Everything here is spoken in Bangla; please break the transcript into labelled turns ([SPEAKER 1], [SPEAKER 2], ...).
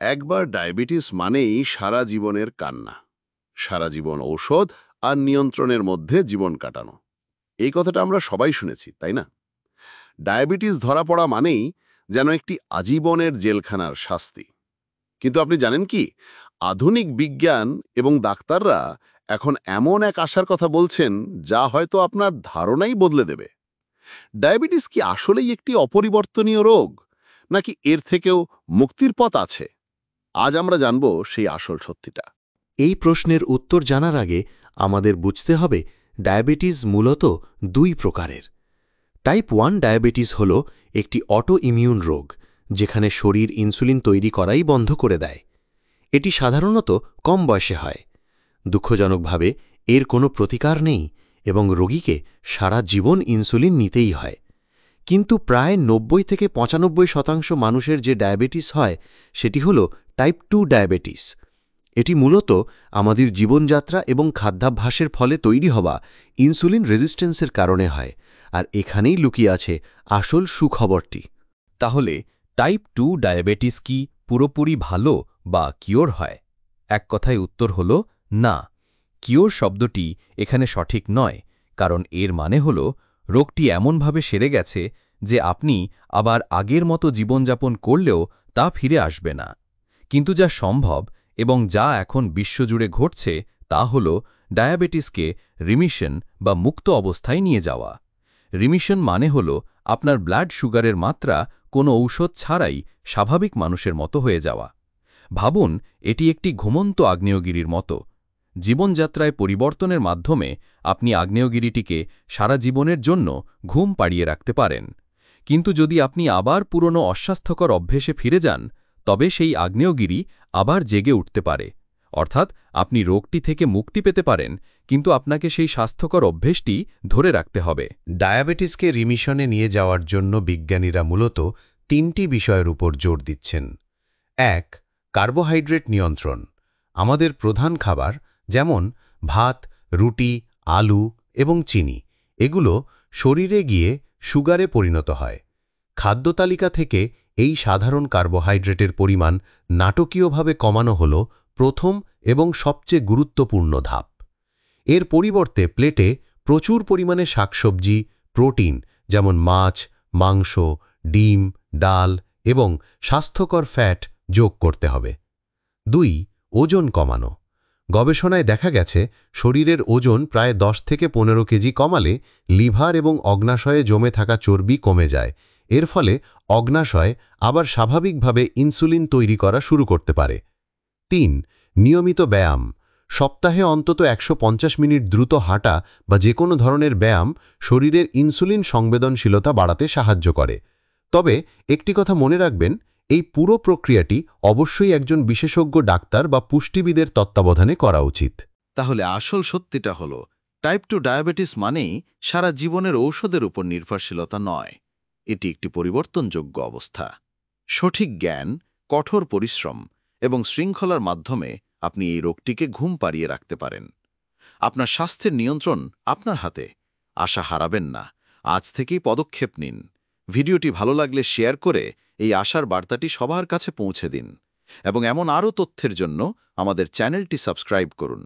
[SPEAKER 1] একবার ডায়াবেটিস মানেই সারা জীবনের কান্না, সারা জীবন ঔষধ আর নিয়ন্ত্রণের মধ্যে জীবন কাটানো। এই কথাটা আমরা সবাই শুনেছি, তাই না? ডায়াবেটিস ধরা পড়া মানেই যেন একটি আজীবনের জেলখানার শাস্তি। কিন্তু আপনি জানেন কি, আধুনিক বিজ্ঞান এবং ডাক্তাররা এখন এমন এক আশার কথা বলছেন যা হয়তো আপনার ধারণাই বদলে দেবে। ডায়াবেটিস কি আসলেই একটি অপরিবর্তনীয় রোগ, নাকি এর থেকেও মুক্তির পথ আছে? আজ আমরা জানব সেই আসল সত্যিটা।
[SPEAKER 2] এই প্রশ্নের উত্তর জানার আগে আমাদের বুঝতে হবে ডায়াবেটিস মূলত দুই প্রকারের। টাইপ 1 ডায়াবেটিস হল একটি অটো ইমিউন রোগ, যেখানে শরীর ইনসুলিন তৈরি করাই বন্ধ করে দেয়। এটি সাধারণত কম বয়সে হয়। দুঃখজনকভাবে এর কোনো প্রতিকার নেই এবং রোগীকে সারা জীবন ইনসুলিন নিতেই হয়। কিন্তু প্রায় 90-95% মানুষের যে ডায়াবেটিস হয় সেটি হল টাইপ 2 ডায়াবেটিস। এটি মূলত আমাদের জীবনযাত্রা এবং খাদ্যাভ্যাসের ফলে তৈরি হওয়া ইনসুলিন রেজিস্ট্যান্সের কারণে হয়, আর এখানেই লুকিয়ে আছে আসল সুখবরটি।
[SPEAKER 3] তাহলে টাইপ 2 ডায়াবেটিস কি পুরোপুরি ভালো বা কিওর হয়? এক কথায় উত্তর হল না। কিওর শব্দটি এখানে সঠিক নয়, কারণ এর মানে হল রোগটি এমনভাবে সেরে গেছে যে আপনি আবার আগের মতো জীবনযাপন করলেও তা ফিরে আসবে না। কিন্তু যা সম্ভব এবং যা এখন বিশ্বজুড়ে ঘটছে তা হল ডায়াবেটিসকে রিমিশন বা মুক্ত অবস্থায় নিয়ে যাওয়া। রিমিশন মানে হল আপনার ব্লাড সুগারের মাত্রা কোনো ঔষধ ছাড়াই স্বাভাবিক মানুষের মতো হয়ে যাওয়া। ভাবুন, এটি একটি ঘুমন্ত আগ্নেয়গিরির মতো। জীবনযাত্রায় পরিবর্তনের মাধ্যমে আপনি আগ্নেয়গিরিটিকে সারা জীবনের জন্য ঘুম পাড়িয়ে রাখতে পারেন। কিন্তু যদি আপনি আবার পুরনো অস্বাস্থ্যকর অভ্যেসে ফিরে যান, তবে সেই আগ্নেয়গিরি আবার জেগে উঠতে পারে। অর্থাৎ আপনি রোগটি থেকে মুক্তি পেতে পারেন, কিন্তু আপনাকে সেই স্বাস্থ্যকর অভ্যেসটি ধরে রাখতে হবে।
[SPEAKER 2] ডায়াবেটিসকে রিমিশনে নিয়ে যাওয়ার জন্য বিজ্ঞানীরা মূলত তিনটি বিষয়ের উপর জোর দিচ্ছেন। 1. কার্বোহাইড্রেট নিয়ন্ত্রণ। আমাদের প্রধান খাবার যেমন ভাত, রুটি, আলু এবং চিনি, এগুলো শরীরে গিয়ে সুগারে পরিণত হয়। খাদ্য তালিকা থেকে এই সাধারণ কার্বোহাইড্রেটের পরিমাণ নাটকীয়ভাবে কমানো হল প্রথম এবং সবচেয়ে গুরুত্বপূর্ণ ধাপ। এর পরিবর্তে প্লেটে প্রচুর পরিমাণে শাকসবজি, প্রোটিন যেমন মাছ, মাংস, ডিম, ডাল এবং স্বাস্থ্যকর ফ্যাট যোগ করতে হবে। 2. ওজন কমানো। গবেষণায় দেখা গেছে শরীরের ওজন প্রায় 10-15 কেজি কমালে লিভার এবং অগ্ন্যাশয়ে জমে থাকা চর্বি কমে যায়। এর ফলে অগ্ন্যাশয় আবার স্বাভাবিকভাবে ইনসুলিন তৈরি করা শুরু করতে পারে। 3. নিয়মিত ব্যায়াম। সপ্তাহে অন্তত 150 মিনিট দ্রুত হাঁটা বা যে কোনো ধরনের ব্যায়াম শরীরের ইনসুলিন সংবেদনশীলতা বাড়াতে সাহায্য করে। তবে একটি কথা মনে রাখবেন, এই পুরো প্রক্রিয়াটি অবশ্যই একজন বিশেষজ্ঞ ডাক্তার বা পুষ্টিবিদের তত্ত্বাবধানে করা উচিত।
[SPEAKER 4] তাহলে আসল সত্যিটা হল, টাইপ 2 ডায়াবেটিস মানেই সারা জীবনের ঔষধের উপর নির্ভরশীলতা নয়। এটি একটি পরিবর্তনযোগ্য অবস্থা। সঠিক জ্ঞান, কঠোর পরিশ্রম এবং শৃঙ্খলার মাধ্যমে আপনি এই রোগটিকে ঘুম পাড়িয়ে রাখতে পারেন। আপনার স্বাস্থ্যের নিয়ন্ত্রণ আপনার হাতে। আশা হারাবেন না, আজ থেকেই পদক্ষেপ নিন। ভিডিওটি ভালো লাগলে শেয়ার করে এই আশার বার্তাটি সবার কাছে পৌঁছে দিন এবং এমন আরও তথ্যের জন্য আমাদের চ্যানেলটি সাবস্ক্রাইব করুন।